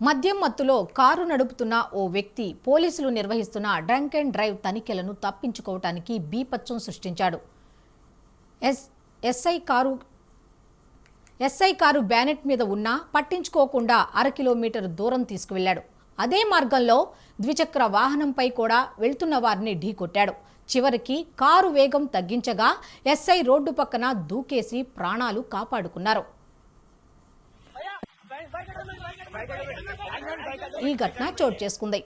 మద్యం మత్తులో కారు నడుపుతున్న ఓ వ్యక్తి పోలీసులు నిర్వహిస్తున్న డ్రంక్ అండ్ డ్రైవ్ తనిఖీలను తప్పించుకోవటానికి బీపత్సం సృష్టించాడు. ఎస్ఐ కారు బ్యానెట్ మీద ఉన్నా పట్టించుకోకుండా 1/2 కిలోమీటర్ దూరం తీసుకువెళ్లాడు. అదే మార్గంలో ద్విచక్ర వాహనంపై కూడా వెళ్తున్న వారిని ఢీకొట్టాడు. చివరికి కారు వేగం తగ్గించగా ఎస్ఐ రోడ్డు పక్కన దూకేసి ప్రాణాలు కాపాడుకున్నారు. ఈ ఘటన చోటు చేసుకుంది.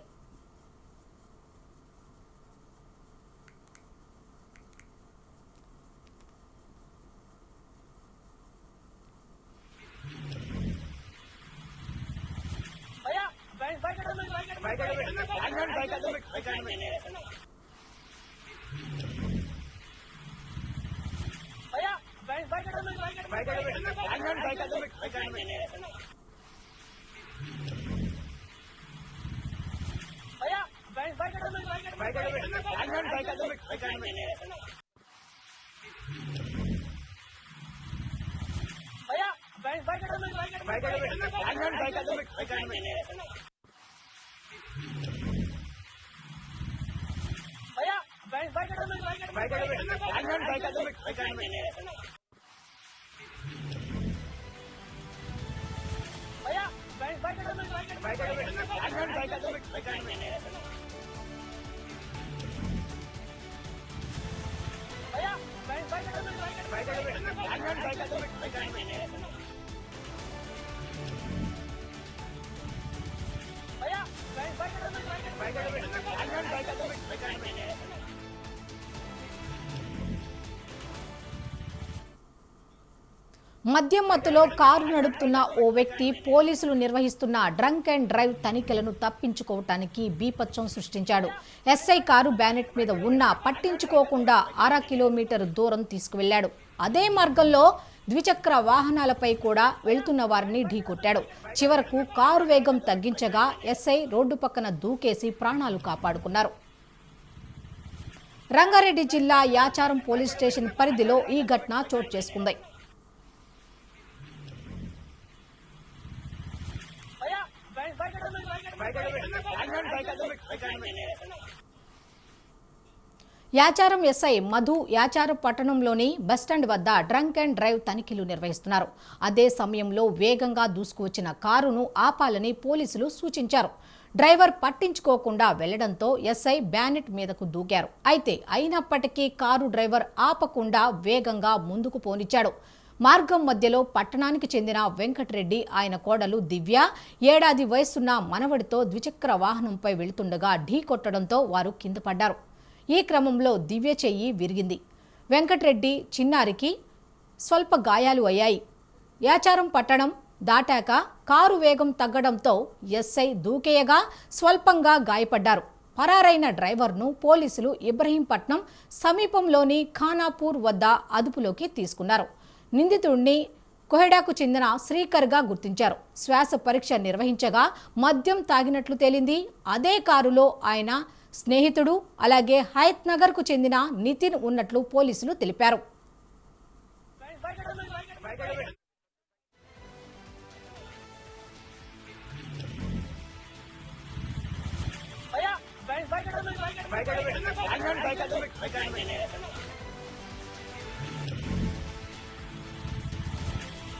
మద్యం మత్తులో కారు నడుపుతున్న ఓ వ్యక్తి పోలీసులు నిర్వహిస్తున్న డ్రంక్ అండ్ డ్రైవ్ తనిఖీలను తప్పించుకోవటానికి బీపత్సం సృష్టించాడు. ఎస్ఐ కారు బ్యానెట్ మీద ఉన్నా పట్టించుకోకుండా 1/2 కిలోమీటర్ దూరం తీసుకువెళ్లాడు. అదే మార్గంలో ద్విచక్ర వాహనాలపై కూడా వెళ్తున్న వారిని ఢీకొట్టాడు. చివరకు కారు వేగం తగ్గించగా ఎస్ఐ రోడ్డు పక్కన దూకేసి ప్రాణాలు కాపాడుకున్నారు. రంగారెడ్డి జిల్లా యాచారం పోలీస్ స్టేషన్ పరిధిలో ఈ ఘటన చోటు చేసుకుంది. యాచారం ఎస్ఐ మధు యాచారం పట్టణంలోని బస్టాండ్ వద్ద డ్రంక్ అండ్ డ్రైవ్ తనిఖీలు నిర్వహిస్తున్నారు. అదే సమయంలో వేగంగా దూసుకువచ్చిన కారును ఆపాలని పోలీసులు సూచించారు. డ్రైవర్ పట్టించుకోకుండా వెళ్లడంతో ఎస్ఐ బ్యానెట్ మీదకు దూకారు. అయినప్పటికీ కారు డ్రైవర్ ఆపకుండా వేగంగా ముందుకు పోనిచ్చాడు. మార్గం మధ్యలో పట్టణానికి చెందిన వెంకటరెడ్డి, ఆయన కోడలు దివ్య, 7 ఏళ్ల వయసున్న మనవడితో ద్విచక్ర వాహనంపై వెళ్తుండగా ఢీకొట్టడంతో వారు కింద పడ్డారు. ఈ క్రమంలో దివ్య చెయ్యి విరిగింది. వెంకటరెడ్డి చిన్నారికి స్వల్ప గాయాలు అయ్యాయి. యాచారం పట్టణం దాటాక కారు వేగం తగ్గడంతో ఎస్ఐ దూకేయగా స్వల్పంగా గాయపడ్డారు. పరారైన డ్రైవర్ను పోలీసులు ఇబ్రహీంపట్నం సమీపంలోని ఖానాపూర్ వద్ద అదుపులోకి తీసుకున్నారు. నిందితుడిని కొహెడాకు చెందిన శ్రీకర్గా గుర్తించారు. శ్వాస పరీక్ష నిర్వహించగా మద్యం తాగినట్లు తేలింది. అదే కారులో ఆయన స్నేహితుడు, అలాగే హయత్ నగర్ కు చెందిన నితిన్ ఉన్నట్లు పోలీసులు తెలిపారు.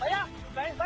भैया